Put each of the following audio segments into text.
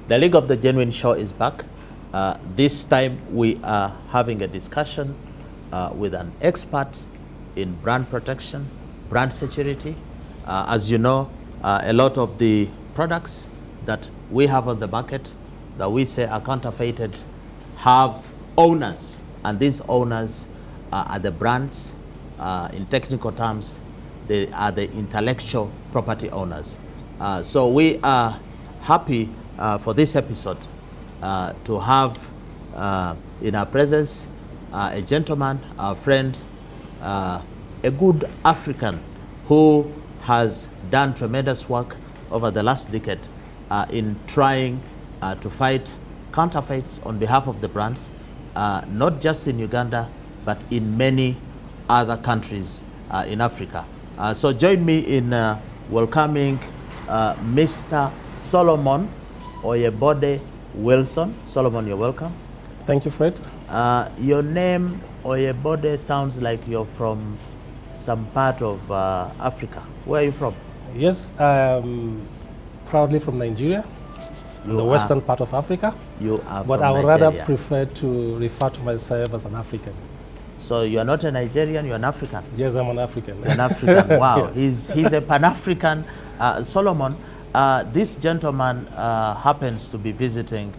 The League of the Genuine Show is back. This time we are having a discussion with an expert in brand protection, brand security. As you know, a lot of the products that we have on the market that we say are counterfeited have owners, and these owners are the brands. In technical terms, they are the intellectual property owners. So we are happy for this episode to have in our presence a gentleman, our friend, a good African who has done tremendous work over the last decade in trying to fight counterfeits on behalf of the brands, not just in Uganda, but in many other countries in Africa. So join me in welcoming Mr. Solomon Oyebode Wilson. Solomon, you're welcome. Thank you, Fred. Your name, Oyebode, sounds like you're from some part of Africa. Where are you from? Yes, proudly from Nigeria, the western part of Africa. You are but from I would Nigeria. rather prefer to refer to myself as an African. So you are not a Nigerian, you're an African? Yes, I'm an African. An African, wow. Yes. He's a Pan-African. Solomon, this gentleman happens to be visiting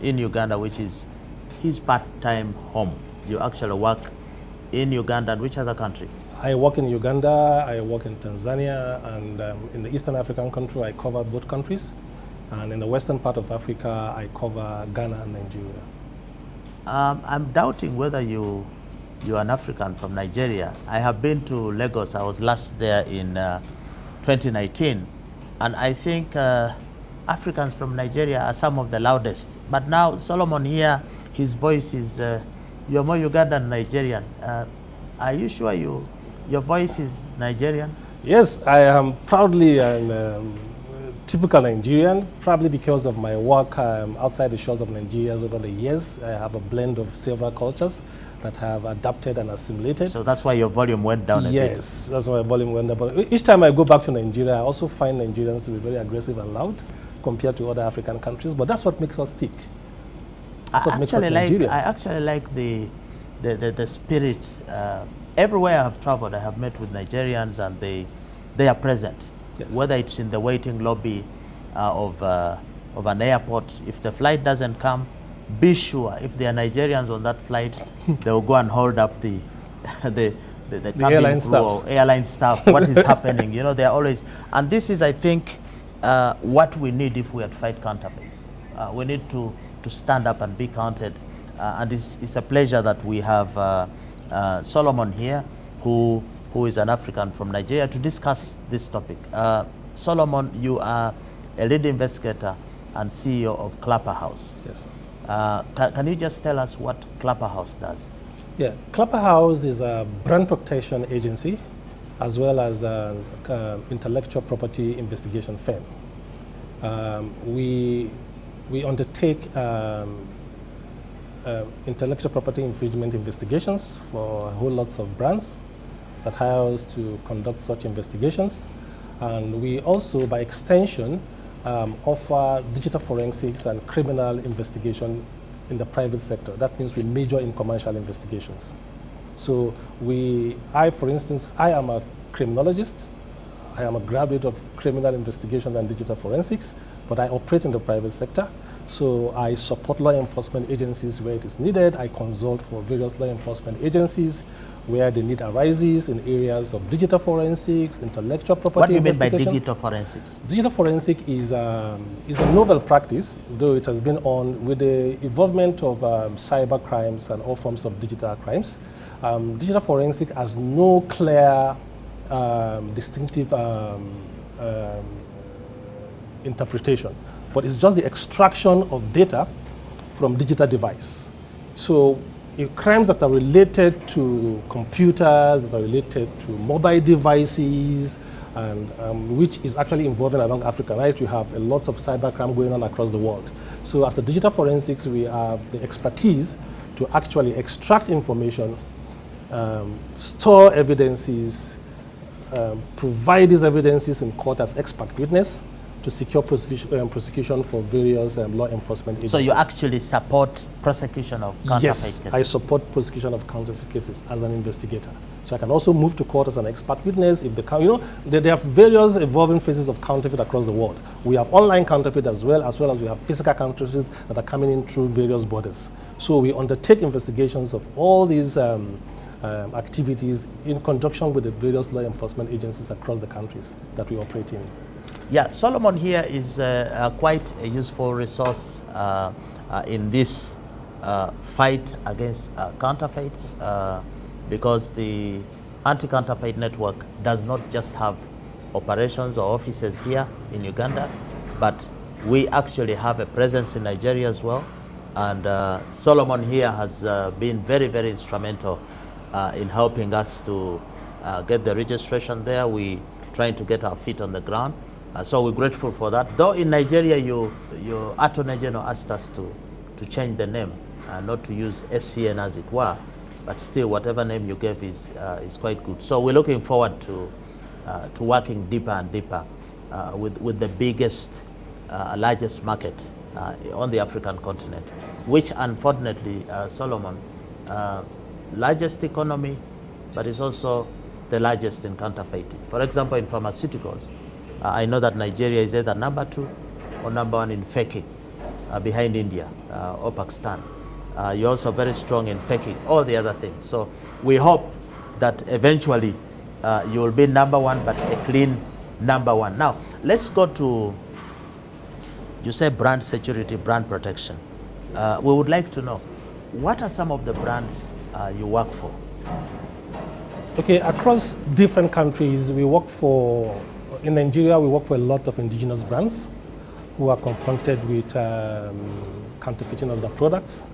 in Uganda, which is his part-time home. You actually work in Uganda, and which other country? I work in Uganda, I work in Tanzania, and in the Eastern African country, I cover both countries. And in the western part of Africa, I cover Ghana and Nigeria. I'm doubting whether you're an African from Nigeria. I have been to Lagos. I was last there in 2019. And I think Africans from Nigeria are some of the loudest. But now, Solomon here, his voice is, you're more Ugandan than Nigerian. Are you sure your voice is Nigerian? Yes, I am proudly typical Nigerian, probably because of my work outside the shores of Nigeria over the years. I have a blend of several cultures that have adapted and assimilated. So that's why your volume went down a bit? Yes, that's why my volume went down. But each time I go back to Nigeria, I also find Nigerians to be very aggressive and loud compared to other African countries, but that's what makes us tick. That's what makes us Nigerians. I actually like the spirit. Everywhere I have traveled, I have met with Nigerians, and they are present. Yes. Whether it's in the waiting lobby of an airport, if the flight doesn't come, be sure if there are Nigerians on that flight, they will go and hold up the airline crew or airline staff. What is happening? You know, they are always, and this is, I think, what we need if we are to fight counterfeits. We need to stand up and be counted. And it's a pleasure that we have Solomon here, who is an African from Nigeria, to discuss this topic. Solomon, you are a lead investigator and CEO of Clapper House. Yes. Can you just tell us what Clapper House does? Yeah, Clapper House is a brand protection agency as well as an intellectual property investigation firm. We undertake intellectual property infringement investigations for whole lots of brands that hire us to conduct such investigations. And we also, by extension, offer digital forensics and criminal investigation in the private sector. That means we major in commercial investigations. So for instance, I am a criminologist. I am a graduate of criminal investigation and digital forensics, but I operate in the private sector. So I support law enforcement agencies where it is needed. I consult for various law enforcement agencies where the need arises in areas of digital forensics, intellectual property. What do you mean by digital forensics? Digital forensic is a novel practice, though it has been on with the involvement of cyber crimes and all forms of digital crimes. Digital forensic has no clear, distinctive interpretation, but it's just the extraction of data from digital device. So crimes that are related to computers, that are related to mobile devices, and which is actually involving around Africa, right? We have a lot of cybercrime going on across the world. So as the digital forensics, we have the expertise to actually extract information, store evidences, provide these evidences in court as expert witness, to secure prosecution for various law enforcement agencies. So you actually support prosecution of counterfeit Yes, cases? I support prosecution of counterfeit cases as an investigator. So I can also move to court as an expert witness if there are various evolving phases of counterfeit across the world. We have online counterfeit as well as we have physical counterfeits that are coming in through various borders. So we undertake investigations of all these activities in conjunction with the various law enforcement agencies across the countries that we operate in. Yeah, Solomon here is quite a useful resource in this fight against counterfeits because the Anti-Counterfeit Network does not just have operations or offices here in Uganda, but we actually have a presence in Nigeria as well. And Solomon here has been very, very instrumental in helping us to get the registration there. We trying to get our feet on the ground. So we're grateful for that. Though in Nigeria, your Attorney General asked us to change the name, not to use FCN as it were, but still whatever name you gave is quite good. So we're looking forward to working deeper and deeper with the biggest, largest market on the African continent, which unfortunately, Solomon, largest economy, but it's also the largest in counterfeiting. For example, in pharmaceuticals, I know that Nigeria is either number 2 or number 1 in faking, behind India or Pakistan. You're also very strong in faking all the other things. So we hope that eventually you will be number 1, but a clean number 1. Now, let's go to, you say brand security, brand protection. We would like to know, what are some of the brands you work for? Okay, across different countries, in Nigeria, we work for a lot of indigenous brands who are confronted with counterfeiting of their products.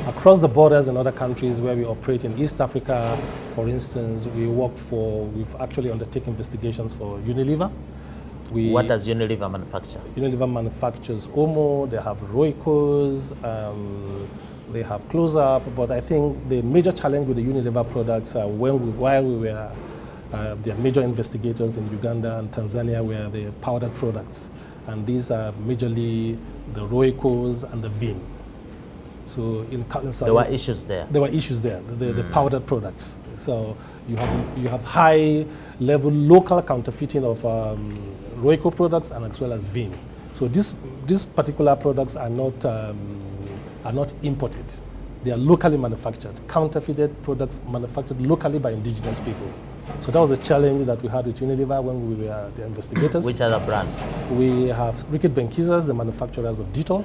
Across the borders in other countries where we operate in East Africa, for instance, we've actually undertaken investigations for Unilever. What does Unilever manufacture? Unilever manufactures Omo, they have Roikos, they have Close-Up, but I think the major challenge with the Unilever products while we were the major investigators in Uganda and Tanzania were the powdered products. And these are majorly the Roikos and the Vim. So there were issues there. There were issues there, the powdered products. So you have high level local counterfeiting of Roiko products and as well as Vim. So these particular products are not imported. They are locally manufactured, counterfeited products manufactured locally by indigenous people. So that was a challenge that we had with Unilever when we were the investigators. Which other brands? We have Ricket Benkizas, the manufacturers of Dettol.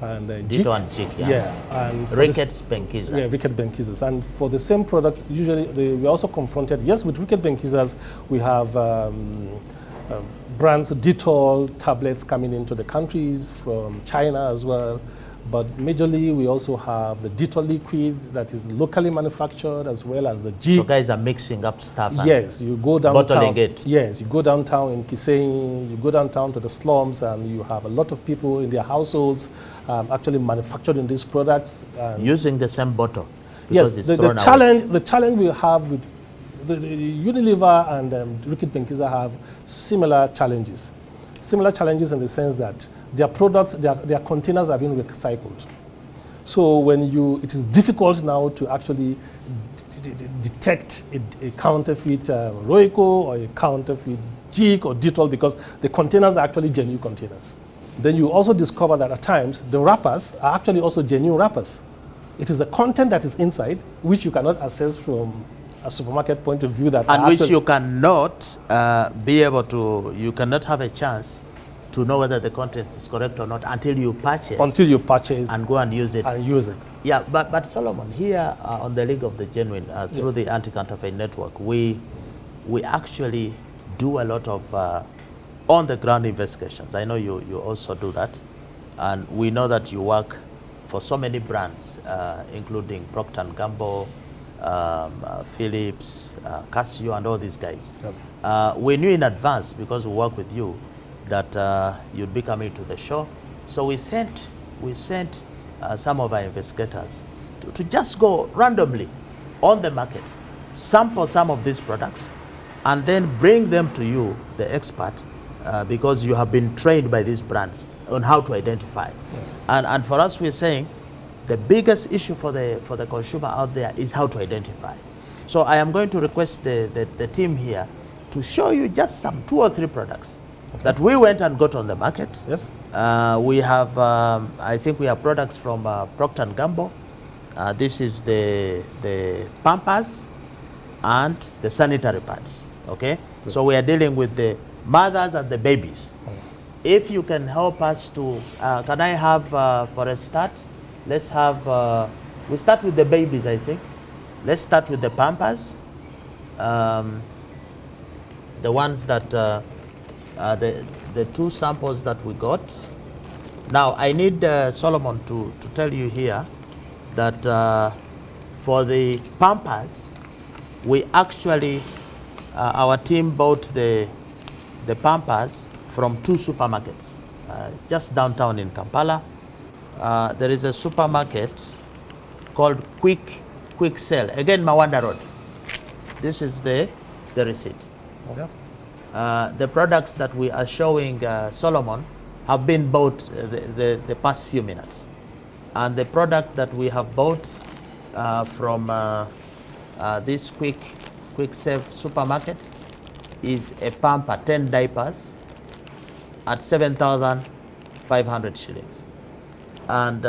And Dettol and Jik, yeah. Yeah. And Ricket's Benkiza. Yeah, Ricket Benkizas. And for the same product, usually we're also confronted, yes, with Ricket Benkizas, we have brands, Dettol tablets coming into the countries from China as well. But majorly, we also have the Dettol liquid that is locally manufactured, as well as the Jik. So guys are mixing up stuff. Yes, you go downtown. Bottling it. Yes, you go downtown in Kisenyi, you go downtown to the slums, and you have a lot of people in their households actually manufacturing these products. Using the same bottle. Yes, the challenge we have with the Unilever and Ricket Benkiza have similar challenges. Similar challenges in the sense that their products, their containers are being recycled. So it is difficult now to actually detect a counterfeit Roiko or a counterfeit Jik or Dettol because the containers are actually genuine containers. Then you also discover that at times the wrappers are actually also genuine wrappers. It is the content that is inside which you cannot access from a supermarket point of view and which you cannot you cannot have a chance to know whether the content is correct or not until you purchase. Until you purchase and go and use it. Yeah, but Solomon, here on the League of the Genuine, through the Anti-Counterfeit Network, we actually do a lot of on-the-ground investigations. I know you also do that, and we know that you work for so many brands, including Procter & Gamble, Philips, Casio, and all these guys. Yep. We knew in advance, because we work with you, that you'd be coming to the show. So we sent some of our investigators to just go randomly on the market, sample some of these products, and then bring them to you, the expert, because you have been trained by these brands on how to identify. Yes. And for us, we're saying the biggest issue for the consumer out there is how to identify. So I am going to request the team here to show you just some 2 or 3 products that we went and got on the market. Yes. We have, I think we have products from Procter & Gamble. This is the Pampers and the sanitary pads, okay? Good. So we are dealing with the mothers and the babies. If you can help us to, can I have, for a start, let's have, we start with the babies, I think. Let's start with the Pampers. The ones that, the 2 samples that we got. Now, I need Solomon to tell you here that for the Pampers, we actually, our team bought the Pampers from 2 supermarkets, just downtown in Kampala. There is a supermarket called Quick Sell, again Mawanda Road. This is the receipt. Okay. The products that we are showing Solomon have been bought the past few minutes. And the product that we have bought from this Quick Save supermarket is a Pamper 10 diapers at 7,500 shillings. And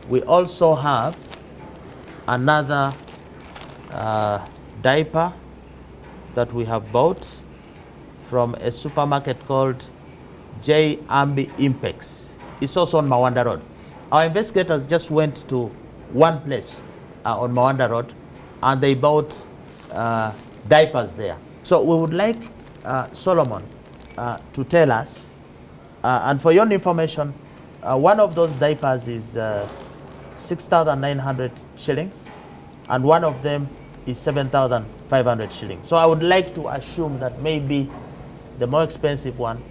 we also have another diaper that we have bought from a supermarket called J. Ambi Impex. It's also on Mawanda Road. Our investigators just went to one place on Mawanda Road and they bought diapers there. So we would like Solomon to tell us, and for your information, one of those diapers is 6,900 shillings and one of them is 7,500 shillings. So I would like to assume that maybe the more expensive one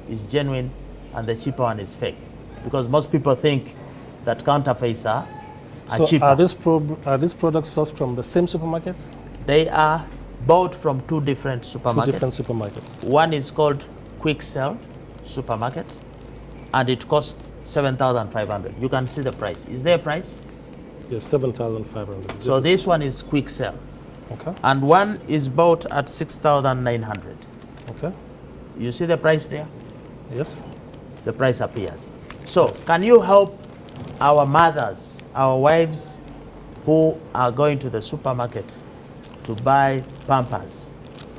is genuine and the cheaper one is fake, because most people think that counterfeits are cheaper. Are these products sourced from the same supermarkets? They are bought from 2 different supermarkets. 2 different supermarkets. One is called Quick Sell supermarket, and it costs 7,500. You can see the price. Is there a price? Yes, 7,500. So this one is Quick Sell. Okay. And one is bought at 6,900. Okay. You see the price there? Yes. The price appears. So Yes. Can you help our mothers, our wives who are going to the supermarket to buy Pampers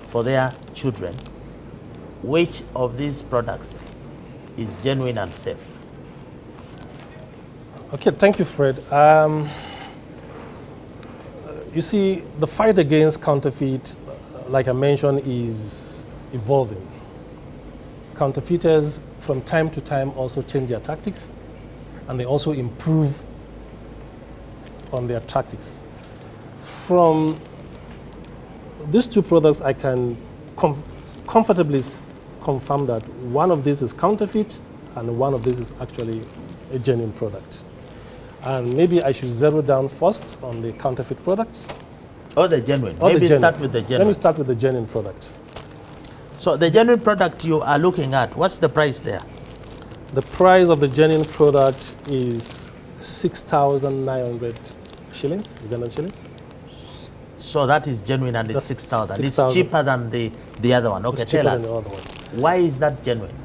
for their children? Which of these products is genuine and safe? Okay, thank you, Fred. You see, the fight against counterfeit, like I mentioned, is evolving. Counterfeiters from time to time also change their tactics, and they also improve on their tactics. From these 2 products, I can comfortably confirm that one of these is counterfeit and one of these is actually a genuine product. And maybe I should zero down first on the counterfeit products. Or the genuine. Maybe start with the genuine. Let me start with the genuine products. So the genuine product you are looking at, what's the price there? The price of the genuine product is 6,900 shillings, Ugandan shillings. So that is genuine and it's 6,000. It's 6,000. cheaper than the other one. Okay, It's cheaper tell than us. the other one. Why is that genuine?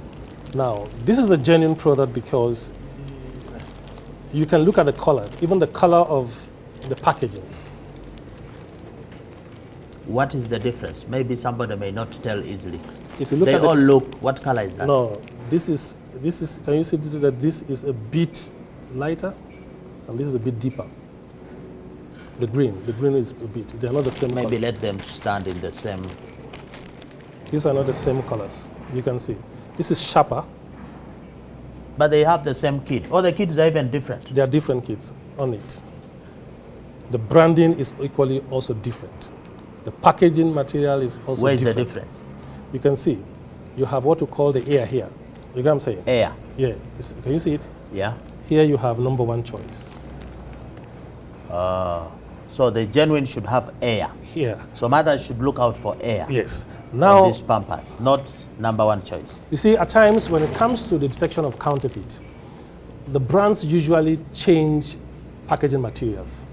Now, this is a genuine product because you can look at the color, even the color of the packaging. What is the difference? Maybe somebody may not tell easily. If you look They at all look, what color is that? No, this is, can you see that this is a bit lighter and this is a bit deeper? The green is a bit, they're not the same Maybe color. let them stand in the same. These are not the same colors, you can see. This is sharper. But they have the same kit. Or the kits are even different. There are different kits on it. The branding is equally also different. The packaging material is also different. Where is the difference? You can see, you have what we call the air here. You get what I'm saying? Air. Yeah, can you see it? Yeah. Here you have number 1 choice. So the genuine should have air. Here. So mothers should look out for air. Yes. Now, these Pampers, not number one choice. You see, at times when it comes to the detection of counterfeit, the brands usually change packaging materials.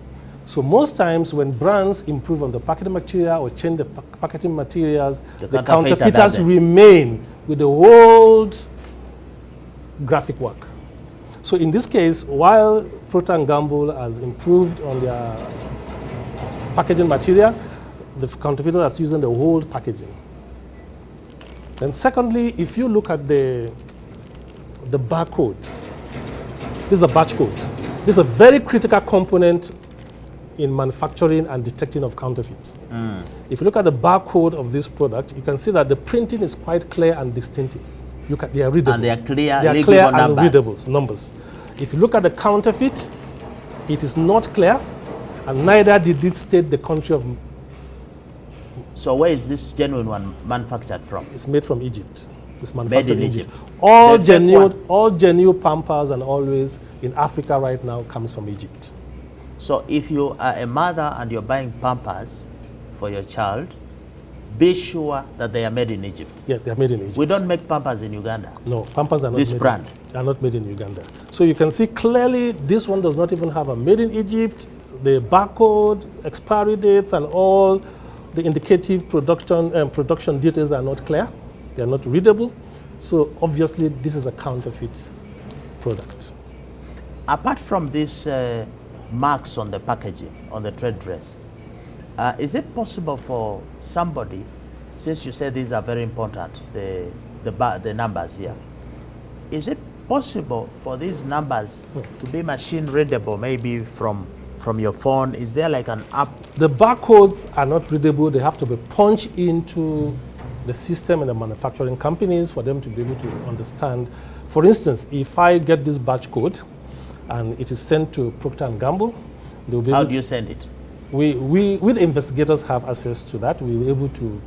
So most times when brands improve on the packaging material or change the packaging materials, the counterfeiters remain with the old graphic work. So in this case, while Procter & Gamble has improved on their packaging material, the counterfeiters are using the old packaging. Then secondly, if you look at the barcodes, this is a batch code. This is a very critical component in manufacturing and detecting of counterfeits. If you look at the barcode of this product, you can see that the printing is quite clear and distinctive. They are readable. And they are clear, they are clear and readable numbers. If you look at the counterfeit, it is not clear, and neither did it state the country of. So where is this genuine one manufactured from? It's made from Egypt. It's manufactured in Egypt. All genuine Pampers and always in Africa right now comes from Egypt. So if you are a mother and you're buying Pampers for your child, be sure that they are made in Egypt. Yeah, they are made in Egypt. We don't make Pampers in Uganda. No, Pampers are not this made brand. They are not made in Uganda. So you can see clearly this one does not even have a made in Egypt. The barcode, expiry dates, and all the indicative production details are not clear. They are not readable. So obviously this is a counterfeit product. Apart from these marks on the packaging, on the trade dress, is it possible for somebody, since you said these are very important, the numbers here, is it possible for these numbers to be machine readable, maybe from your phone? Is there like an app? The barcodes are not readable. They have to be punched into the system and the manufacturing companies for them to be able to understand. For instance, if I get this batch code and it is sent to Procter & Gamble, they'll be able How do you send it? We the investigators have access to that. We were able to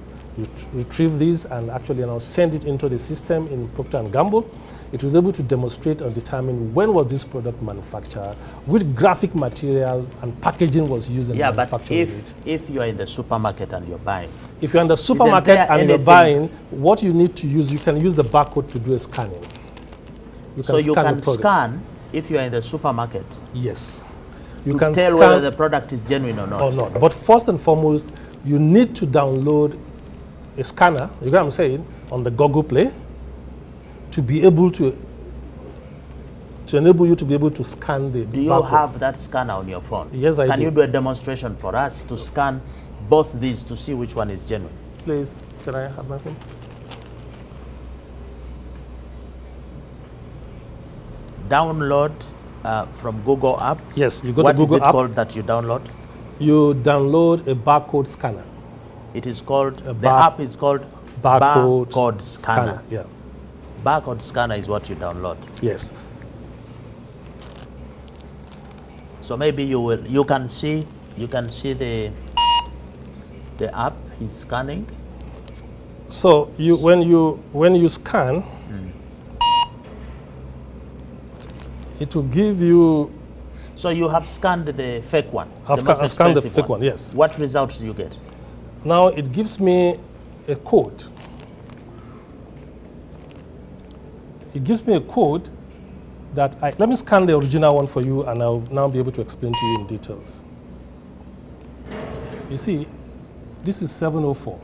retrieve these and actually send it into the system in Procter & Gamble. It will be able to demonstrate and determine when was this product manufactured, which graphic material and packaging was used in manufacturing it. If you are in the supermarket and you're buying. If you're in the supermarket and you're buying, what you need to use, you can use the barcode to do a scanning. You can scan if you are in the supermarket? Yes. You can tell whether the product is genuine or not. But first and foremost, you need to download a scanner, you know what I'm saying, on the Google Play to be able to enable you to be able to scan the Do you barcode. have that scanner on your phone? Yes, I do. Can you do a demonstration for us to scan both these to see which one is genuine? Please, can I have my phone? Download from Google app. Yes, you go to Google app. What is it called that you download? You download a barcode scanner. It is called, the app is called Barcode Scanner. Yeah. Barcode Scanner is what you download. Yes. So maybe you can see the app is scanning. So when you scan, it will give you. So you have scanned the fake one. I've scanned the fake one. Yes. What results do you get? Now it gives me a code. It gives me a code that let me scan the original one for you, and I'll now be able to explain to you in details. You see, this is 704.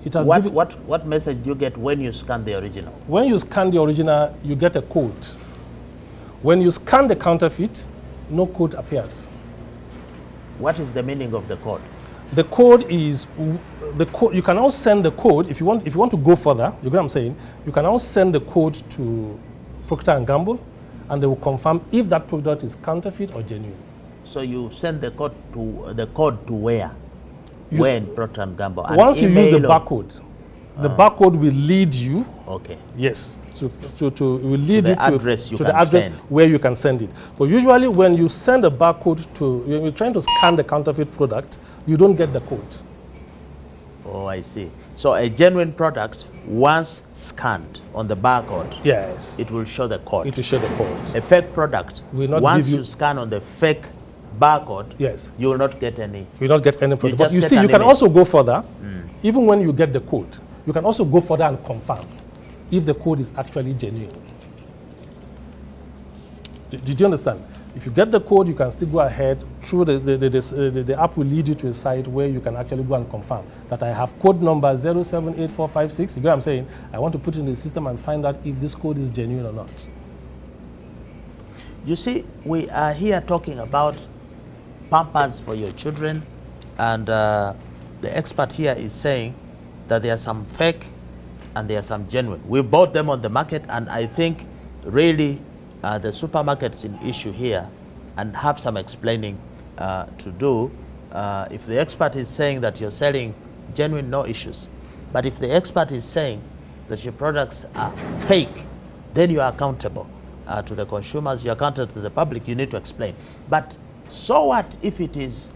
It has what message do you get when you scan the original? When you scan the original, you get a code. When you scan the counterfeit, no code appears. What is the meaning of the code? The code is the code. You can now send the code if you want. If you want to go further, you get what I'm saying. You can now send the code to Procter & Gamble, and they will confirm if that product is counterfeit or genuine. So you send the code to where? Where in Procter & Gamble? Once you use the barcode, the barcode will lead you. Okay. Yes. Will lead you to the address where you can send it. But usually, when you send a barcode when you're trying to scan the counterfeit product, you don't get the code. Oh, I see. So a genuine product, once scanned on the barcode, yes, it will show the code. It will show the code. A fake product, will not once you scan on the fake barcode, yes, you will not get any. you will not get any product. But just you get see, an you can image. also go further. Even when you get the code, you can also go further and confirm if the code is actually genuine. Did you understand? If you get the code, you can still go ahead through the app will lead you to a site where you can actually go and confirm that I have code number 078456. You get what I'm saying? I want to put it in the system and find out if this code is genuine or not. You see, we are here talking about Pampers for your children, and the expert here is saying that there are some fake and there are some genuine. We bought them on the market, and I think really the supermarkets in issue here and have some explaining to do. If the expert is saying that you're selling genuine, no issues. But if the expert is saying that your products are fake, then you are accountable to the consumers, you're accountable to the public, you need to explain. But so what if it is,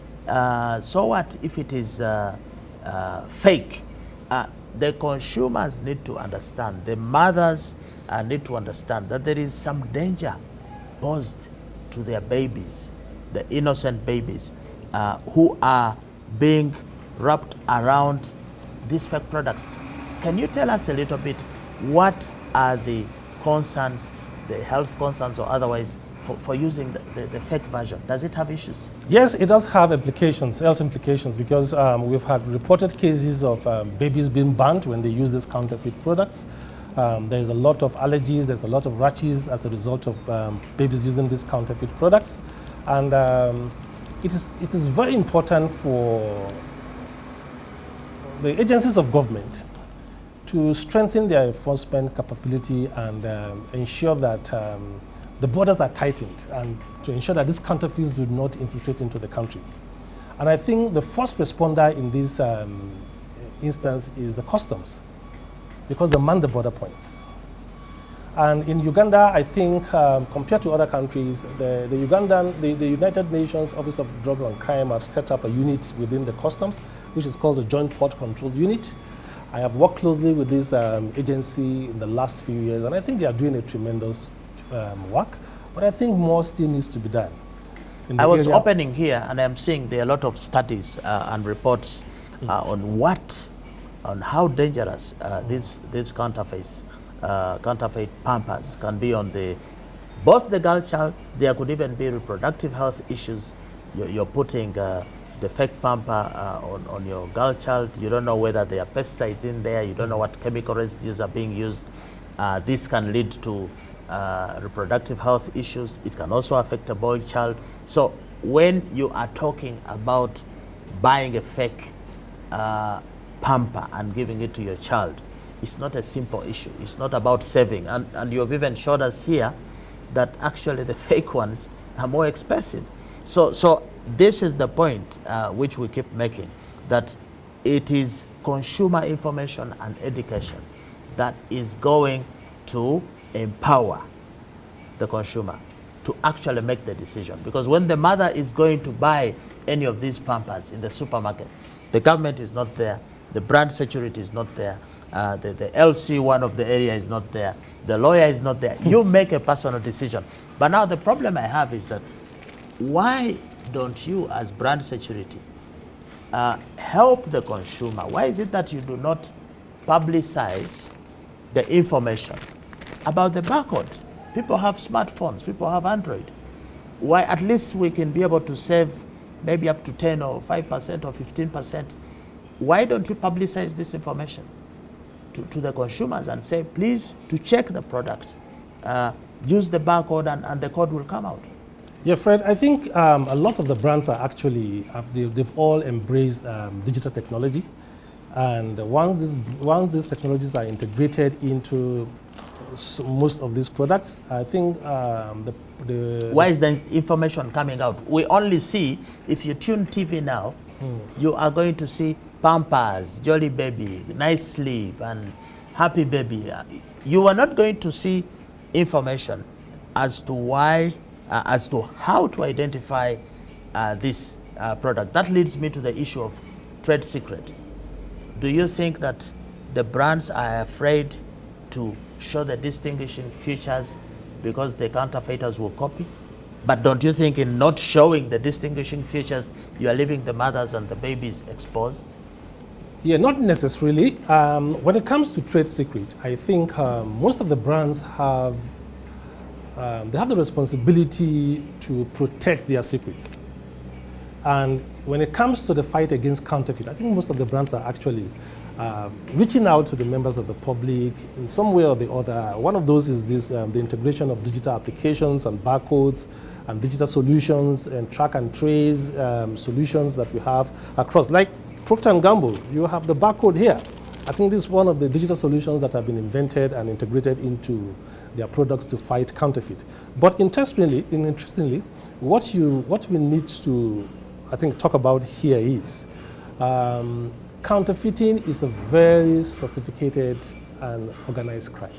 fake? The consumers need to understand, the mothers need to understand that there is some danger posed to their babies, the innocent babies who are being wrapped around these fake products. Can you tell us a little bit what are the concerns, the health concerns or otherwise, for using the fake version? Does it have issues? Yes, it does have implications, health implications, because we've had reported cases of babies being burnt when they use these counterfeit products. There's a lot of allergies, there's a lot of rashes as a result of babies using these counterfeit products. And it is very important for the agencies of government to strengthen their enforcement capability and ensure that the borders are tightened and to ensure that these counterfeits do not infiltrate into the country. And I think the first responder in this instance is the customs, because they man the border points. And in Uganda, I think compared to other countries, the United Nations Office of Drug and Crime have set up a unit within the customs, which is called the Joint Port Control Unit. I have worked closely with this agency in the last few years, and I think they are doing a tremendous work, but I think more still needs to be done. I was opening here and I'm seeing there are a lot of studies and reports on how dangerous these counterfeit Pampers can be on both the girl child. There could even be reproductive health issues. You're putting the fake Pamper on your girl child. You don't know whether there are pesticides in there. You don't know what chemical residues are being used. This can lead to reproductive health issues. It can also affect a boy child. So when you are talking about buying a fake Pamper and giving it to your child, it's not a simple issue. It's not about saving. And you've even showed us here that actually the fake ones are more expensive. So this is the point which we keep making, that it is consumer information and education that is going to empower the consumer to actually make the decision. Because when the mother is going to buy any of these Pampers in the supermarket, the government is not there, the brand security is not there, the LC1 of the area is not there, the lawyer is not there. You make a personal decision. But now the problem I have is that why don't you as brand security help the consumer? Why is it that you do not publicize the information about the barcode? People have smartphones, people have Android. Why at least we can be able to save maybe up to 10 or 5% or 15%. Why don't you publicize this information to the consumers and say, please, to check the product, use the barcode and the code will come out? Yeah, Fred, I think a lot of the brands are actually, they've all embraced digital technology. And once these technologies are integrated into most of these products, I think why is the information coming out? We only see, if you tune TV now, you are going to see Pampers, Jolly Baby, Nice Sleep, and Happy Baby. You are not going to see information as to why, as to how to identify this product. That leads me to the issue of trade secret. Do you think that the brands are afraid to show the distinguishing features because the counterfeiters will copy? But don't you think in not showing the distinguishing features, you are leaving the mothers and the babies exposed? Yeah, not necessarily. When it comes to trade secret, I think most of the brands have they have the responsibility to protect their secrets. And when it comes to the fight against counterfeit, I think most of the brands are actually reaching out to the members of the public in some way or the other. One of those is this, the integration of digital applications and barcodes and digital solutions and track and trace solutions that we have across. Like Procter & Gamble, you have the barcode here. I think this is one of the digital solutions that have been invented and integrated into their products to fight counterfeit. But interestingly, what we need to, I think, talk about here is counterfeiting is a very sophisticated and organized crime.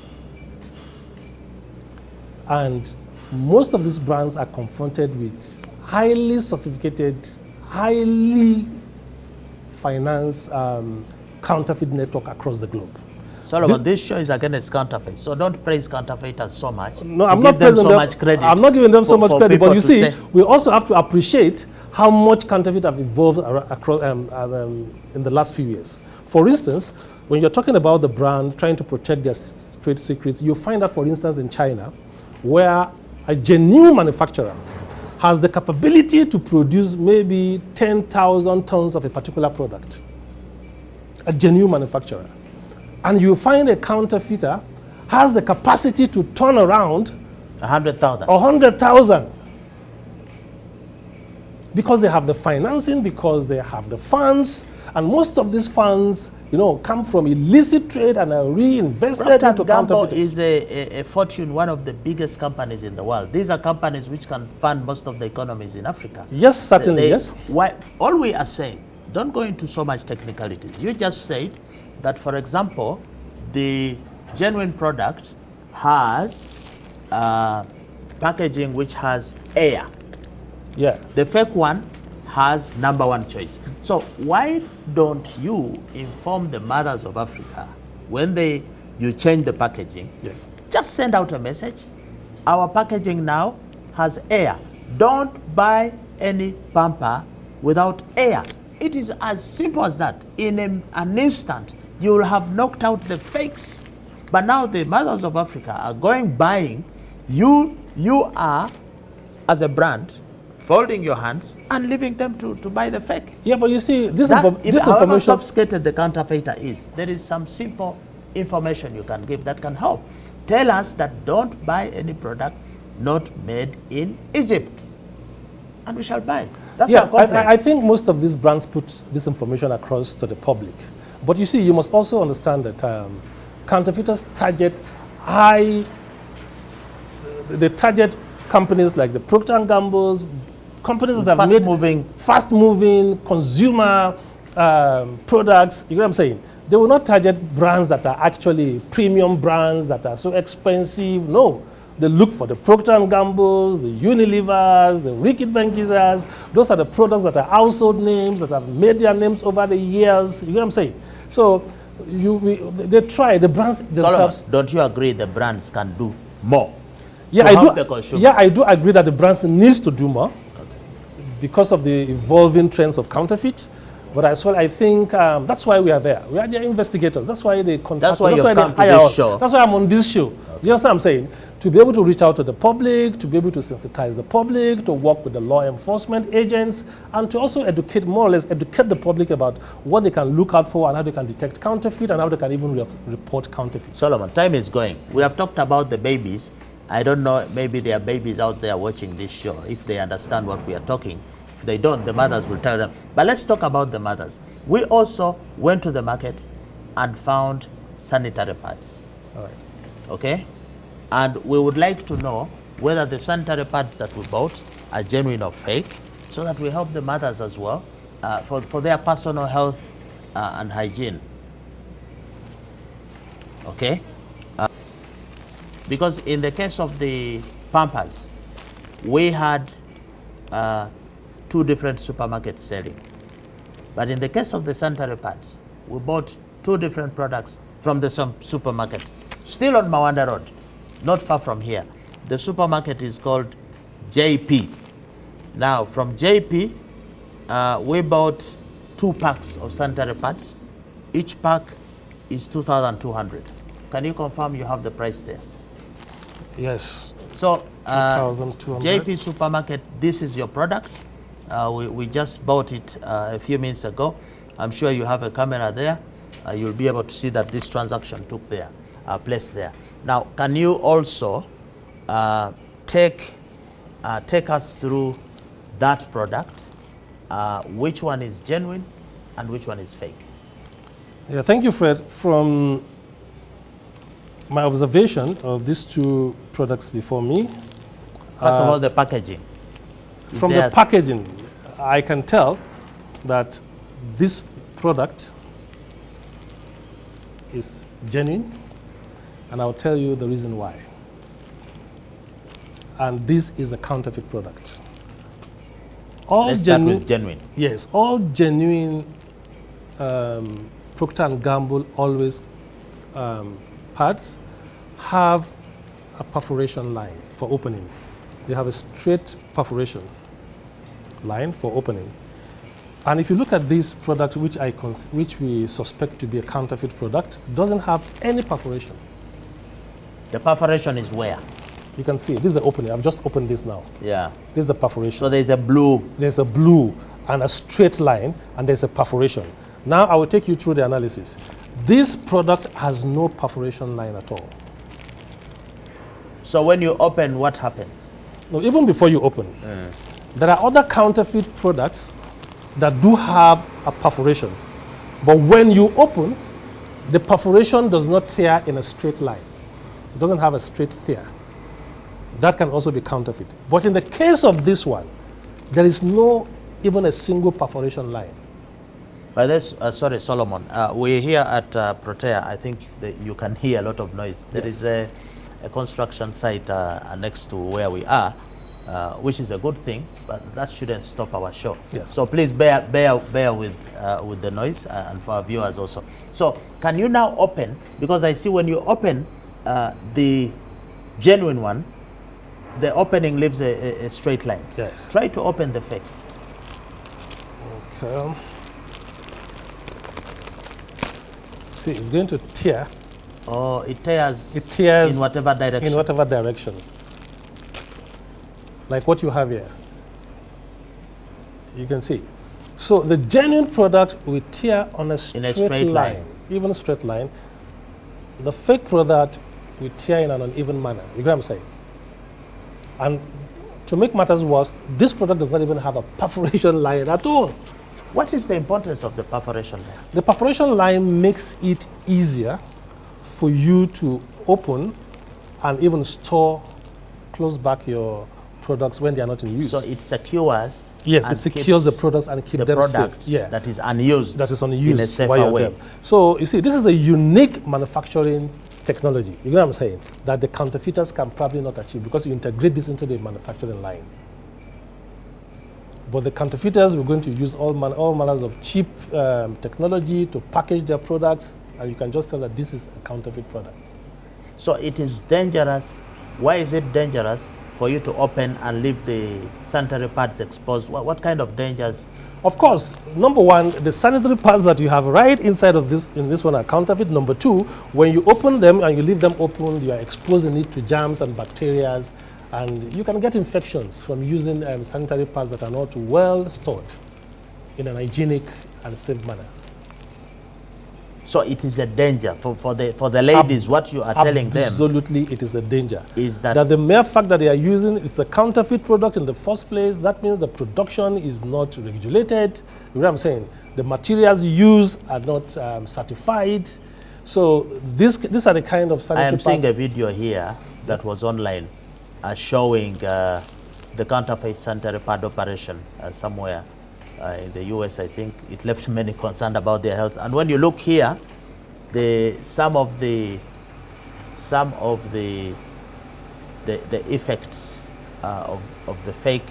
And most of these brands are confronted with highly sophisticated, highly financed counterfeit network across the globe. Solomon, this show is against counterfeit, so don't praise counterfeiters so much. No, I'm not praising them so much credit. I'm not giving them so much credit, but you see, we also have to appreciate how much counterfeit have evolved across in the last few years. For instance, when you're talking about the brand trying to protect their trade secrets, you find that, for instance, in China, where a genuine manufacturer has the capability to produce maybe 10,000 tons of a particular product, a genuine manufacturer. And you find a counterfeiter has the capacity to turn around 100,000. Because they have the financing, because they have the funds, and most of these funds, come from illicit trade and are reinvested into counterfeit. Is a fortune, one of the biggest companies in the world. These are companies which can fund most of the economies in Africa. Yes, certainly, yes. All we are saying, don't go into so much technicalities. You just said that, for example, the genuine product has packaging which has air. Yeah. The fake one has number one choice. So why don't you inform the mothers of Africa when you change the packaging? Yes. Just send out a message. Our packaging now has air. Don't buy any pamper without air. It is as simple as that. In an instant, you will have knocked out the fakes. But now the mothers of Africa are buying. You are, as a brand, folding your hands and leaving them to buy the fake. Yeah, but you see, this however information... sophisticated the counterfeiter is, there is some simple information you can give that can help. Tell us that don't buy any product not made in Egypt, and we shall buy. That's our complaint. I think most of these brands put this information across to the public. But you see, you must also understand that counterfeiters target companies like the Procter & Gamble's, companies that have made fast-moving consumer products. You know what I'm saying? They will not target brands that are actually premium brands that are so expensive. No. They look for the Procter & Gamble's, the Unilevers, the Ricky Benkizers. Those are the products that are household names, that have made their names over the years. You know what I'm saying? So they try, the brands themselves. Solomon, don't you agree the brands can do more? Yeah, I do agree that the brands needs to do more because of the evolving trends of counterfeit. But as well, I think that's why we are there. We are the investigators. That's why they contact. That's why they come to this show. That's why I'm on this show. You understand what I'm saying? To be able to reach out to the public, to be able to sensitize the public, to work with the law enforcement agents, and to also more or less educate the public about what they can look out for and how they can detect counterfeit and how they can even report counterfeit. Solomon, time is going. We have talked about the babies. I don't know, maybe there are babies out there watching this show, if they understand what we are talking. If they don't, the mothers will tell them. But let's talk about the mothers. We also went to the market and found sanitary pads. All right. Okay? And we would like to know whether the sanitary pads that we bought are genuine or fake, so that we help the mothers as well for their personal health and hygiene. Okay? Because in the case of the Pampers, we had 2 different supermarkets selling. But in the case of the sanitary pads, we bought 2 different products from the supermarket, still on Mawanda Road, not far from here. The supermarket is called JP. Now, from JP, we bought 2 packs of sanitary pads. Each pack is 2,200. Can you confirm you have the price there? Yes. So, 2,200. JP Supermarket, this is your product. We just bought it a few minutes ago. I'm sure you have a camera there. You'll be able to see that this transaction took place there. Now, can you also take us through that product? Which one is genuine and which one is fake? Yeah, thank you, Fred. From my observation of these 2 products before me. First of all, the packaging. From the packaging, I can tell that this product is genuine, and I'll tell you the reason why. And this is a counterfeit product. Let's start with genuine. Yes, all genuine Procter & Gamble Always pads have a perforation line for opening. They have a straight perforation line for opening. And if you look at this product, which we suspect to be a counterfeit product, it doesn't have any perforation. The perforation is where? You can see, this is the opening. I've just opened this now. Yeah. This is the perforation. So there's a blue. There's a blue and a straight line, and there's a perforation. Now I will take you through the analysis. This product has no perforation line at all. So when you open, what happens? No, even before you open, there are other counterfeit products that do have a perforation. But when you open, the perforation does not tear in a straight line. It doesn't have a straight tear. That can also be counterfeit. But in the case of this one, there is no even a single perforation line. But this, sorry, Solomon, we're here at Protea. I think you can hear a lot of noise. There is a construction site next to where we are, which is a good thing, but that shouldn't stop our show. Yes. So please bear with the noise and for our viewers also. So can you now open, because I see when you open the genuine one, the opening leaves a straight line. Yes. Try to open the fake. Okay. See, it's going to tear. Oh, it tears. It tears in whatever direction. In whatever direction. Like what you have here. You can see. So the genuine product will tear on a straight line. Even straight line. The fake product will tear in an uneven manner. You get what I'm saying? And to make matters worse, this product does not even have a perforation line at all. What is the importance of the perforation line? The perforation line makes it easier for you to open and even store, close back your products when they are not in use. So it secures. Yes, it secures the products and keeps them safe. Yeah. That is unused. That is unused in a safer way. So you see, this is a unique manufacturing technology. You know what I'm saying? That the counterfeiters can probably not achieve because you integrate this into the manufacturing line. But the counterfeiters were going to use all manners of cheap technology to package their products, and you can just tell that this is a counterfeit product. So it is dangerous. Why is it dangerous for you to open and leave the sanitary pads exposed? What kind of dangers? Of course, number one, the sanitary pads that you have right inside of this, in this one are counterfeit. Number two, when you open them and you leave them open, you are exposing it to germs and bacteria, and you can get infections from using sanitary pads that are not well stored in an hygienic and safe manner. So it is a danger for the ladies. What you are telling them? Absolutely, it is a danger. Is that the mere fact that they are using it's a counterfeit product in the first place? That means the production is not regulated. You know what I'm saying? The materials used are not certified. So these are the kind of sanitary pads. I am seeing a video here that was online showing the counterfeit sanitary pad operation somewhere in the US. I think it left many concerned about their health. And when you look here, some of the effects of the fake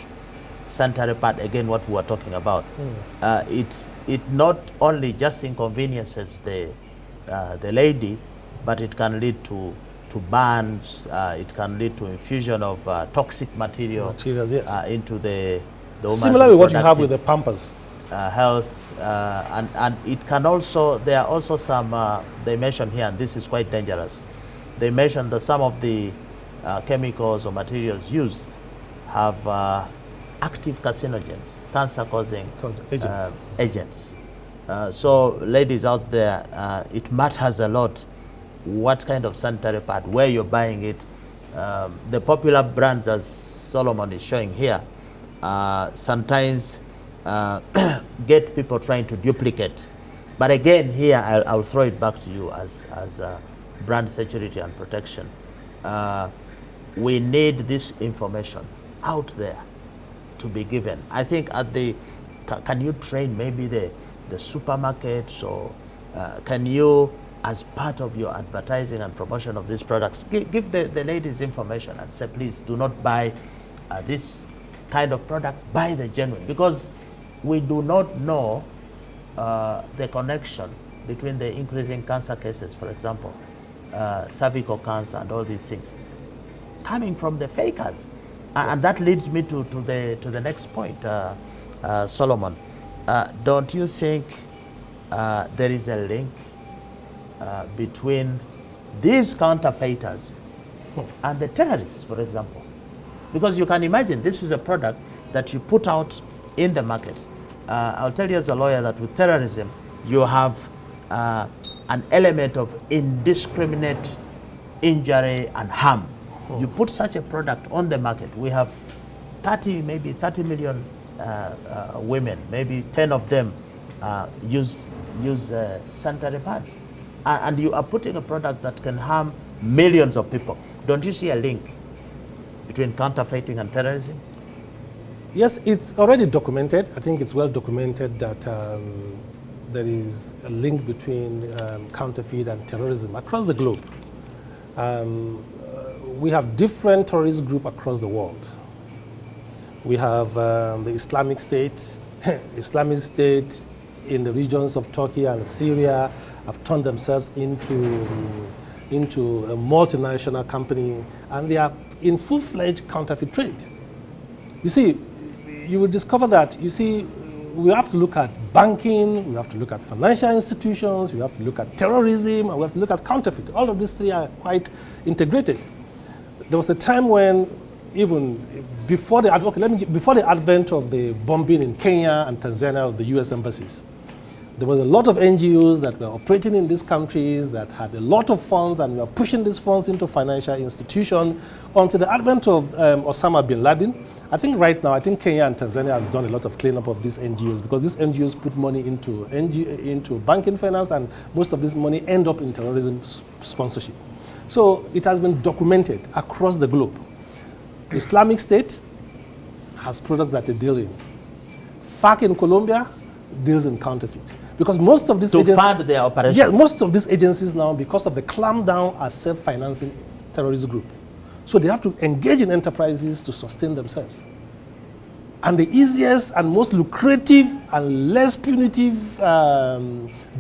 sanitary pad, again what we were talking about, it not only just inconveniences the lady, but it can lead to to burns. It can lead to infusion of toxic materials yes. into the similar with what you have with the Pampers. Health, and it can also, there are also some, they mention here, and this is quite dangerous, they mention that some of the chemicals or materials used have active carcinogens, cancer-causing agents. So ladies out there, it matters a lot what kind of sanitary pad, where you're buying it. The popular brands, as Solomon is showing here, sometimes get people trying to duplicate. But again, here I'll throw it back to you as brand security and protection. We need this information out there to be given. I think at the, can you train maybe the supermarkets, or can you, as part of your advertising and promotion of these products, give the ladies information and say, please do not buy this kind of product, buy the genuine, because we do not know the connection between the increasing cancer cases, for example, cervical cancer and all these things, coming from the fakers. Yes. And that leads me to the next point, Solomon. Don't you think there is a link between these counterfeiters and the terrorists, for example? Because you can imagine, this is a product that you put out in the market. I'll tell you as a lawyer that with terrorism, you have an element of indiscriminate injury and harm. You put such a product on the market. We have maybe 30 million women, maybe 10 of them use sanitary pads. And you are putting a product that can harm millions of people. Don't you see a link between counterfeiting and terrorism? Yes, it's already documented. I think it's well documented that there is a link between counterfeit and terrorism across the globe. We have different terrorist groups across the world. We have the Islamic State. Islamic State in the regions of Turkey and Syria have turned themselves into a multinational company, and they are in full-fledged counterfeit trade. You see, you will discover that, you see, we have to look at banking, we have to look at financial institutions, we have to look at terrorism, and we have to look at counterfeit. All of these three are quite integrated. There was a time when, even before the advent of the bombing in Kenya and Tanzania of the US embassies, there was a lot of NGOs that were operating in these countries that had a lot of funds and were pushing these funds into financial institutions until the advent of Osama bin Laden. I think right now, I think Kenya and Tanzania has done a lot of cleanup of these NGOs, because these NGOs put money into banking finance, and most of this money end up in terrorism sponsorship. So it has been documented across the globe. Islamic State has products that they deal in. FARC in Colombia deals in counterfeit. Because most of these agencies, fund their operation. Yeah, most of these agencies now, because of the clampdown, are self-financing terrorist group. So they have to engage in enterprises to sustain themselves. And the easiest and most lucrative and less punitive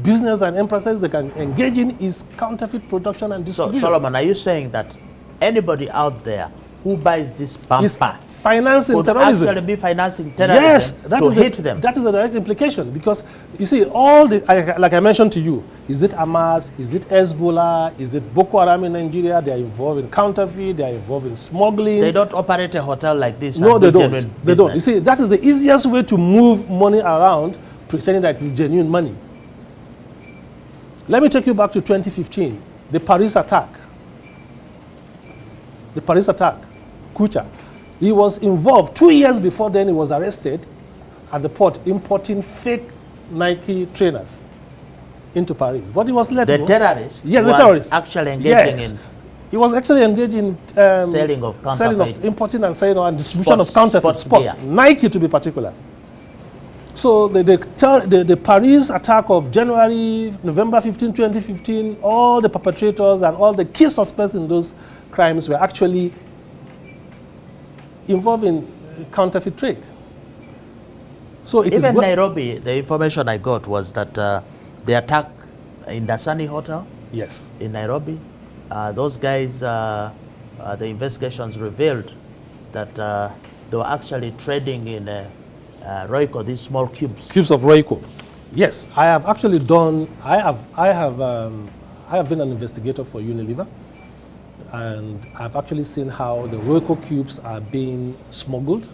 business and enterprises they can engage in is counterfeit production and distribution. So, Solomon, are you saying that anybody out there who buys this pamper financing terrorism, actually be financing terrorism? Yes, to hit them? That is the direct implication, because you see, all the, like I mentioned to you, is it Hamas, is it Hezbollah, is it Boko Haram in Nigeria? They are involved in counterfeit, they are involved in smuggling. They don't operate a hotel like this. No, they don't. They don't. You see, that is the easiest way to move money around, pretending that it's genuine money. Let me take you back to 2015, the Paris attack. The Paris attack, Kucha. He was involved. 2 years before then, he was arrested at the port importing fake Nike trainers into Paris. But he was let go. The terrorist? Yes, the terrorist. Actually engaging in... He was actually engaged in selling of counterfeit. Importing and selling and distribution of counterfeit sports. Nike, to be particular. So the Paris attack of November 15, 2015, all the perpetrators and all the key suspects in those crimes were actually involved in counterfeit trade. So even Nairobi, the information I got was that the attack in Dasani Hotel, yes, in Nairobi, those guys, the investigations revealed that they were actually trading in Royco, these small cubes. Cubes of Royco. Yes, I have actually done. I have been an investigator for Unilever, and I've actually seen how the Royco cubes are being smuggled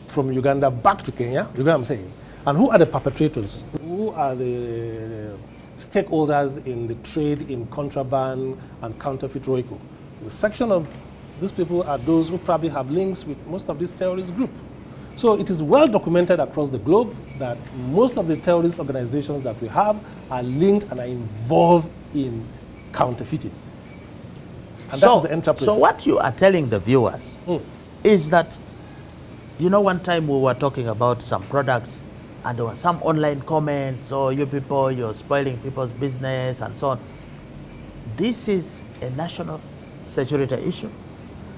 from Uganda back to Kenya. You know what I'm saying? And who are the perpetrators? Who are the stakeholders in the trade in contraband and counterfeit Royco? The section of these people are those who probably have links with most of these terrorist groups. So it is well documented across the globe that most of the terrorist organizations that we have are linked and are involved in counterfeiting. And that is the enterprise. So what you are telling the viewers is that, you know, one time we were talking about some product and there were some online comments, oh, you people, you're spoiling people's business and so on. This is a national security issue.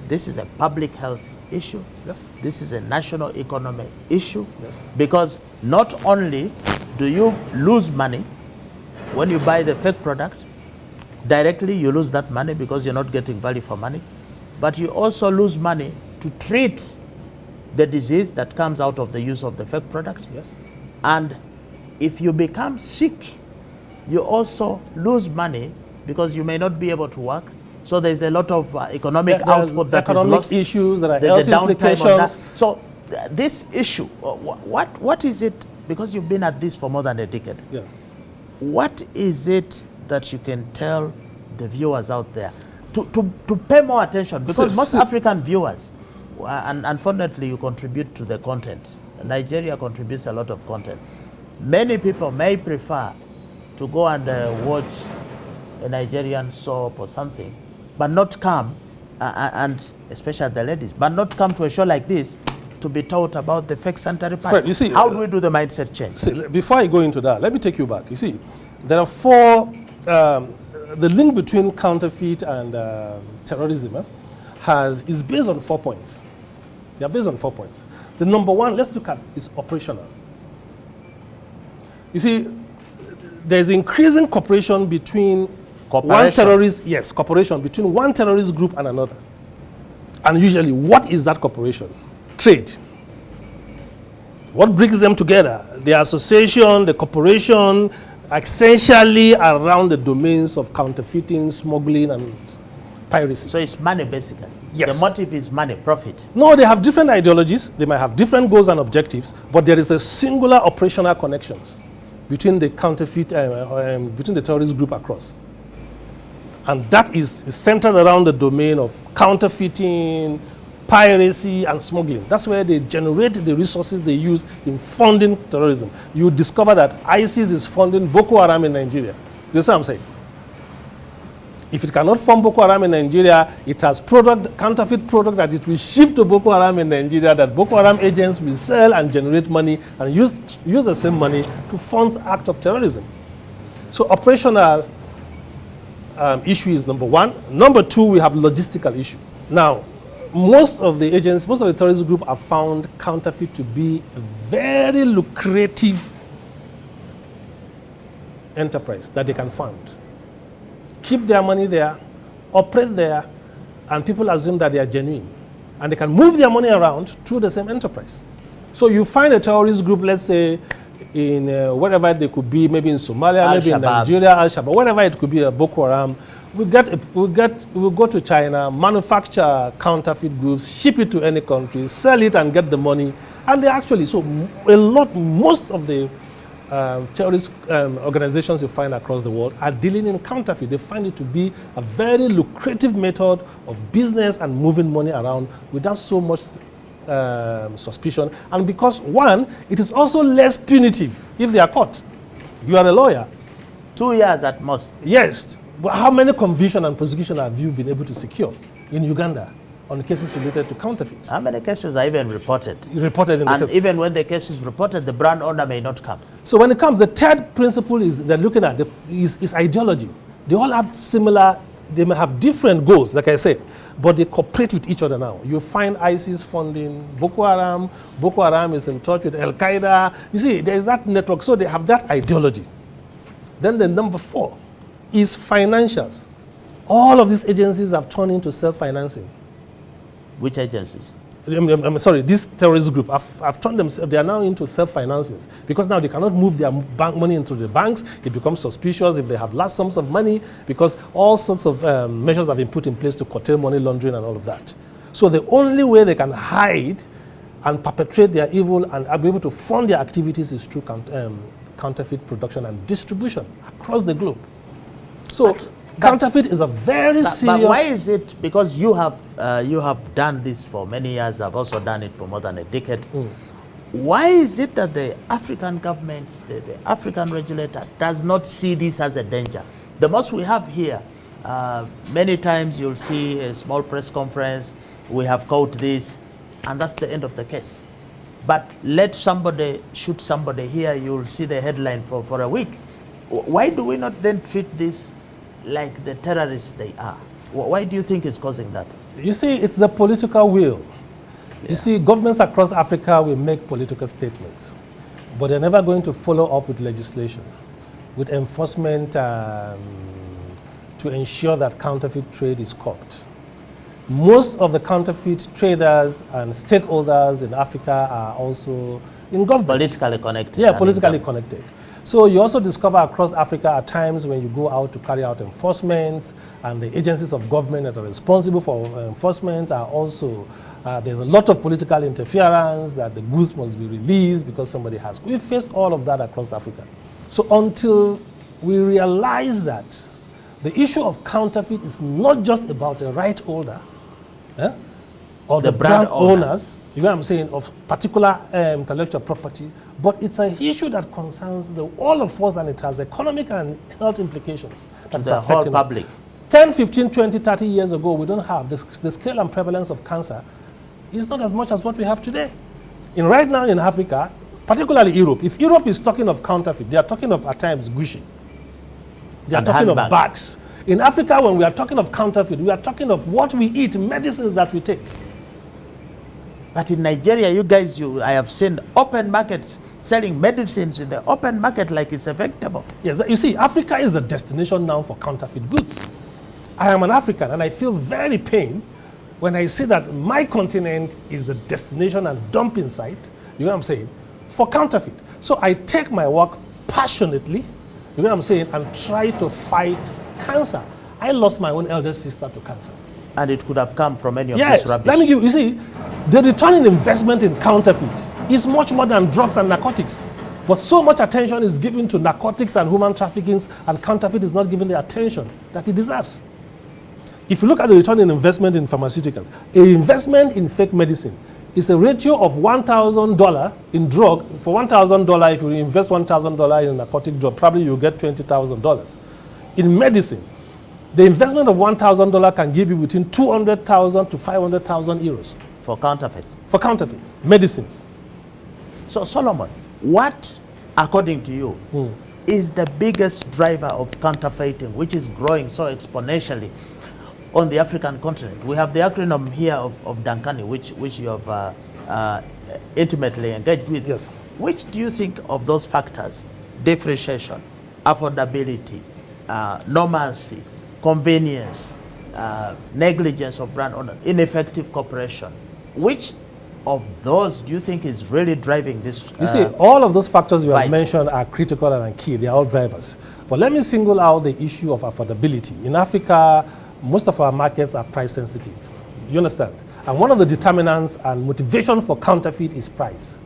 This is a public health issue. Yes. This is a national economic issue. Yes. Because not only do you lose money when you buy the fake product, directly you lose that money because you're not getting value for money, but you also lose money to treat the disease that comes out of the use of the fake product. Yes. And if you become sick, you also lose money because you may not be able to work. So there's a lot of economic output that is lost. Issues that are there's health implications. So this issue, what is it, because you've been at this for more than a decade, what is it that you can tell the viewers out there to pay more attention? Because most African viewers, and unfortunately you contribute to the content. Nigeria contributes a lot of content. Many people may prefer to go and watch a Nigerian soap or something, but not come, and especially the ladies, but not come to a show like this to be taught about the fake sanitary pads. Fred, you see, how do we do the mindset change? See, before I go into that, let me take you back. You see, there are four, the link between counterfeit and terrorism is based on 4 points. They are based on 4 points. The number one, let's look at, is operational. You see, there's increasing cooperation between one terrorist, cooperation between one terrorist group and another. And usually, what is that cooperation? Trade. What brings them together? The association, the cooperation, essentially around the domains of counterfeiting, smuggling, and piracy. So it's money, basically. Yes. The motive is money, profit. No, they have different ideologies. They might have different goals and objectives, but there is a singular operational connections between the counterfeit, between the terrorist group across. And that is centered around the domain of counterfeiting, piracy, and smuggling. That's where they generate the resources they use in funding terrorism. You discover that ISIS is funding Boko Haram in Nigeria. You see what I'm saying? If it cannot fund Boko Haram in Nigeria, it has counterfeit product that it will ship to Boko Haram in Nigeria, that Boko Haram agents will sell and generate money and use the same money to fund acts of terrorism. So operational issue is number one. Number two, we have logistical issue. Now, most of the agents, most of the terrorist group have found counterfeit to be a very lucrative enterprise that they can fund. Keep their money there, operate there, and people assume that they are genuine. And they can move their money around through the same enterprise. So you find a terrorist group, let's say, in wherever they could be, maybe in Somalia, maybe in Nigeria, Al-Shabaab, whatever it could be, a Boko Haram. We'll go to China, manufacture counterfeit goods, ship it to any country, sell it and get the money. And they actually, so most of the terrorist organizations you find across the world are dealing in counterfeit. They find it to be a very lucrative method of business and moving money around without so much suspicion. And because, one, it is also less punitive if they are caught. You are a lawyer. 2 years at most. Yes. But how many conviction and prosecution have you been able to secure in Uganda on cases related to counterfeit? How many cases are even reported? Reported in the case. And even when the case is reported, the brand owner may not come. So when it comes, the third principle is they're looking at is ideology. They all have similar, they may have different goals, like I said, but they cooperate with each other now. You find ISIS funding Boko Haram. Boko Haram is in touch with Al-Qaeda. You see, there is that network, so they have that ideology. Then the number 4 is financials. All of these agencies have turned into self-financing. Which agencies? I'm sorry, this terrorist group, I've turned them, they are now into self-financings because now they cannot move their bank money into the banks. It becomes suspicious if they have large sums of money because all sorts of measures have been put in place to curtail money laundering and all of that. So the only way they can hide and perpetrate their evil and be able to fund their activities is through counterfeit production and distribution across the globe. So counterfeit is a very serious... But why is it? Because you have done this for many years. I've also done it for more than a decade. Why is it that the African governments, the African regulator, does not see this as a danger? The most we have here, many times you'll see a small press conference, we have caught this, and that's the end of the case. But let somebody shoot somebody here, you'll see the headline for a week. Why do we not then treat this like the terrorists they are? Why do you think it's causing that? You see, it's the political will. Yeah. You see, governments across Africa will make political statements, but they're never going to follow up with legislation, with enforcement to ensure that counterfeit trade is curbed. Most of the counterfeit traders and stakeholders in Africa are also in government. Politically connected. Yeah, politically connected. So you also discover across Africa at times when you go out to carry out enforcement, and the agencies of government that are responsible for enforcement are also, there's a lot of political interference that the goods must be released because somebody has. We face all of that across Africa. So until we realize that the issue of counterfeit is not just about the right holder, or the brand owners, you know what I'm saying, of particular intellectual property, but it's an issue that concerns all of us, and it has economic and health implications. That's the whole public. 10, 15, 20, 30 years ago, we don't have the scale and prevalence of cancer is not as much as what we have today. Right now in Africa, particularly Europe, if Europe is talking of counterfeit, they are talking of at times Gucci. They are talking of bags. In Africa, when we are talking of counterfeit, we are talking of what we eat, medicines that we take. But in Nigeria, you guys, I have seen open markets selling medicines in the open market like it's effective. Yes, you see, Africa is the destination now for counterfeit goods. I am an African, and I feel very pained when I see that my continent is the destination and dumping site, you know what I'm saying, for counterfeit. So I take my work passionately, you know what I'm saying, and try to fight cancer. I lost my own elder sister to cancer. And it could have come from any of this rubbish. Let me give you see, the return in investment in counterfeit is much more than drugs and narcotics. But so much attention is given to narcotics and human trafficking, and counterfeit is not given the attention that it deserves. If you look at the return in investment in pharmaceuticals, an investment in fake medicine is a ratio of $1,000 in drug. For $1,000, if you invest $1,000 in a narcotic drug, probably you'll get $20,000. In medicine, the investment of $1,000 can give you between 200,000 to 500,000 euros. For counterfeits? For counterfeits, medicines. So Solomon, what, according to you, is the biggest driver of counterfeiting, which is growing so exponentially on the African continent? We have the acronym here of Dankani, which you have intimately engaged with. Yes. Which do you think of those factors, differentiation, affordability, normalcy, convenience, negligence of brand owners, ineffective cooperation, which of those do you think is really driving this? You see, all of those factors you have mentioned are critical and key. They are all drivers. But let me single out the issue of affordability. In Africa, most of our markets are price sensitive. You understand? And one of the determinants and motivation for counterfeit is price.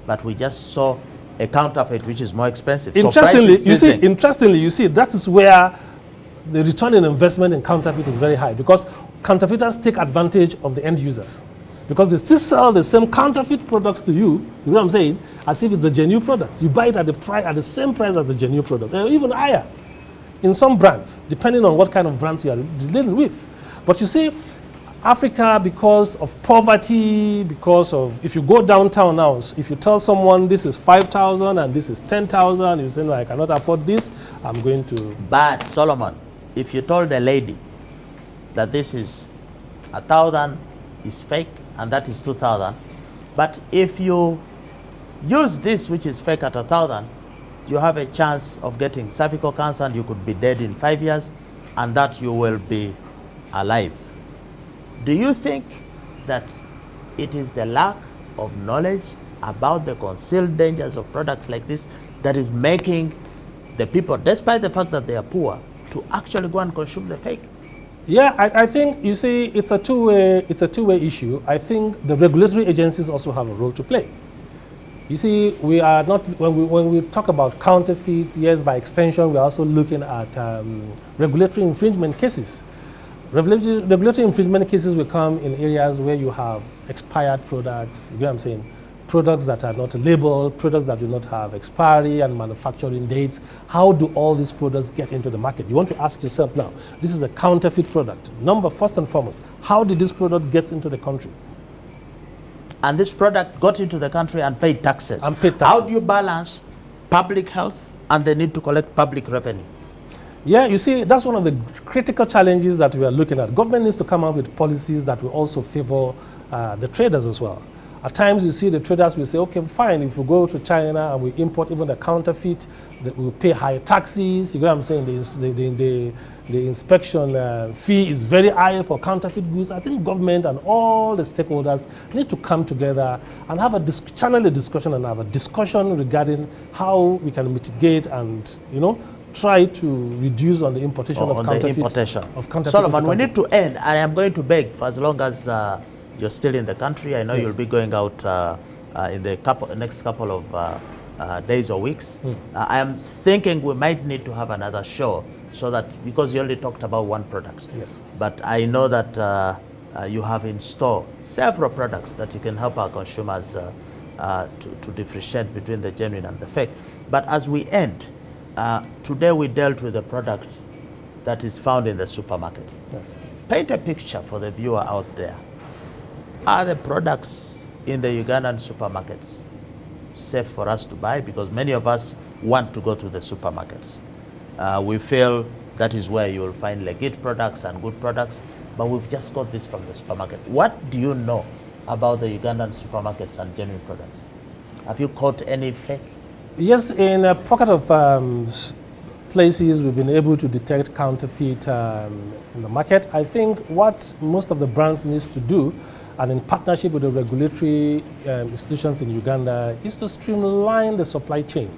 But we just saw a counterfeit which is more expensive. Interestingly, you see, that is where the return in investment in counterfeit is very high, because counterfeiters take advantage of the end users. Because they still sell the same counterfeit products to you, you know what I'm saying, as if it's a genuine product. You buy it at the same price as the genuine product, or even higher in some brands, depending on what kind of brands you are dealing with. But you see, Africa, because of poverty, because of, if you go downtown now, if you tell someone this is 5,000 and this is 10,000, you say, no, I cannot afford this, I'm going to... But Solomon, if you told a lady that this is 1,000 is fake and that is 2,000, but if you use this which is fake at 1,000, you have a chance of getting cervical cancer and you could be dead in 5 years. and that you will be alive. Do you think that it is the lack of knowledge about the concealed dangers of products like this that is making the people, despite the fact that they are poor, to actually go and consume the fake? Yeah, I think, you see, it's a two-way issue. I think the regulatory agencies also have a role to play. You see, we are not, when we talk about counterfeits, yes, by extension, we're also looking at regulatory infringement cases. Regulatory infringement cases will come in areas where you have expired products, you know what I'm saying? Products that are not labeled, products that do not have expiry and manufacturing dates. How do all these products get into the market? You want to ask yourself now, this is a counterfeit product. First and foremost, how did this product get into the country? And this product got into the country and paid taxes. How do you balance public health and the need to collect public revenue? Yeah, you see, that's one of the critical challenges that we are looking at. Government needs to come up with policies that will also favor the traders as well. At times you see the traders will say, okay, fine, if we go to China and we import even the counterfeit, we'll pay higher taxes. You know what I'm saying? The inspection fee is very high for counterfeit goods. I think government and all the stakeholders need to come together and have channel a discussion and have a discussion regarding how we can mitigate and, you know, try to reduce on the importation of counterfeit. Solomon, we need to end. I am going to beg for as long as you're still in the country. I know you'll be going out in the next couple of days or weeks. I am thinking we might need to have another show so that, because you only talked about one product. Yes. But I know that you have in store several products that you can help our consumers to differentiate between the genuine and the fake. But as we end, today we dealt with a product that is found in the supermarket. Yes. Paint a picture for the viewer out there. Are the products in the Ugandan supermarkets safe for us to buy? Because many of us want to go to the supermarkets. We feel that is where you will find legit products and good products, but we've just got this from the supermarket. What do you know about the Ugandan supermarkets and genuine products? Have you caught any fake? Yes, in a pocket of places we've been able to detect counterfeit in the market. I think what most of the brands needs to do, and in partnership with the regulatory institutions in Uganda, is to streamline the supply chain.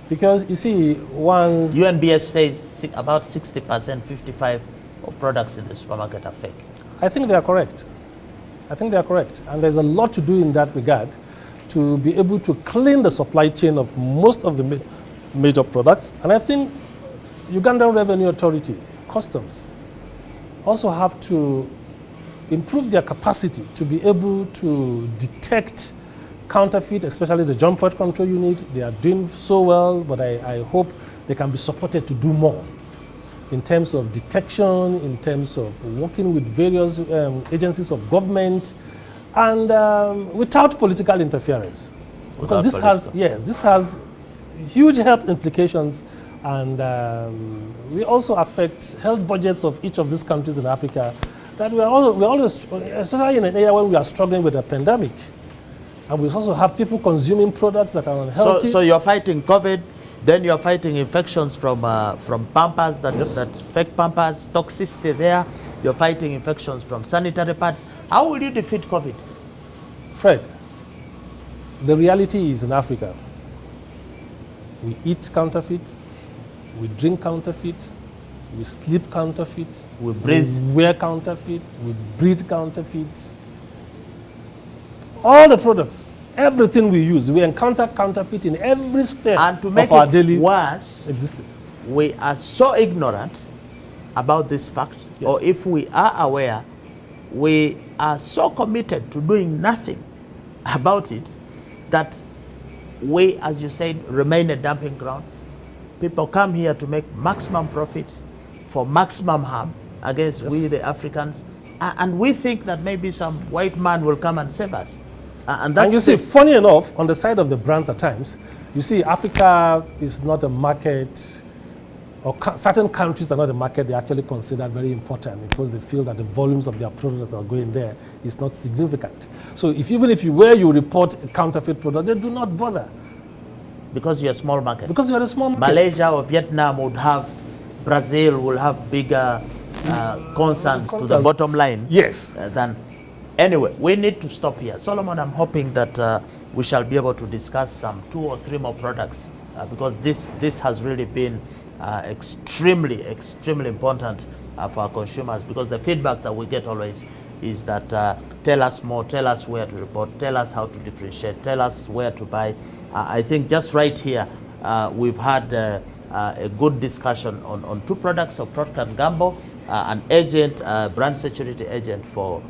Because you see, once... UNBS says about 60%, 55% of products in the supermarket are fake. I think they are correct. I think they are correct. And there's a lot to do in that regard to be able to clean the supply chain of most of the major products. And I think Ugandan Revenue Authority, Customs, also have to improve their capacity to be able to detect counterfeit, especially the jump point control unit. They are doing so well, but I hope they can be supported to do more in terms of detection, in terms of working with various agencies of government, and without political interference. Because this has huge health implications, and we also affect health budgets of each of these countries in Africa. That we're always, especially in an area where we are struggling with a pandemic, and we also have people consuming products that are unhealthy. So you're fighting COVID, then you're fighting infections from Pampers, that fake Pampers, toxicity there. You're fighting infections from sanitary pads. How will you defeat COVID? Fred, the reality is in Africa, we eat counterfeit, we drink counterfeit, we sleep counterfeit, we breathe, we wear counterfeit, we breathe counterfeits. All the products, everything we use, we encounter counterfeit in every sphere of our daily existence. We are so ignorant about this fact, or if we are aware, we are so committed to doing nothing about it that we, as you said, remain a dumping ground. People come here to make maximum profit for maximum harm against we, the Africans, and we think that maybe some white man will come and save us. And you see, funny enough, on the side of the brands at times, you see Africa is not a market, or certain countries are not a market they actually consider very important because they feel that the volumes of their products that are going there is not significant. So even if you report a counterfeit product, they do not bother. Because you're a small market. Because you're a small market. Malaysia or Vietnam would have Brazil will have bigger concerns to the bottom line. Yes. Than anyway, we need to stop here. Solomon, I'm hoping that we shall be able to discuss some 2 or 3 more products because this has really been extremely important for our consumers, because the feedback that we get always is that tell us more, tell us where to report, tell us how to differentiate, tell us where to buy. I think just right here we've had a good discussion on 2 products of Procter & Gamble, an agent, brand security agent for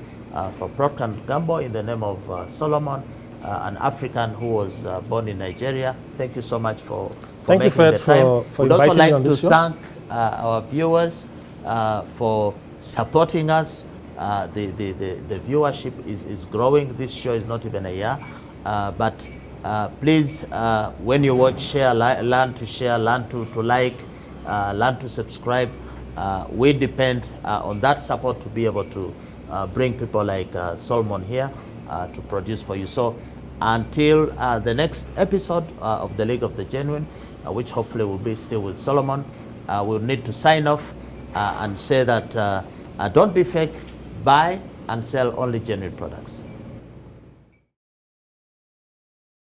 Procter & Gamble in the name of Solomon, an African who was born in Nigeria. Thank you so much for Thank you, Fred, for We'd also inviting me on like this to show. thank our viewers for supporting us. The viewership is growing. This show is not even a year, but please, when you watch, share, learn to share, learn to like, learn to subscribe. We depend on that support to be able to bring people like Solomon here to produce for you. So until the next episode of the League of the Genuine, which hopefully will be still with Solomon, we'll need to sign off and say that don't be fake, buy and sell only genuine products.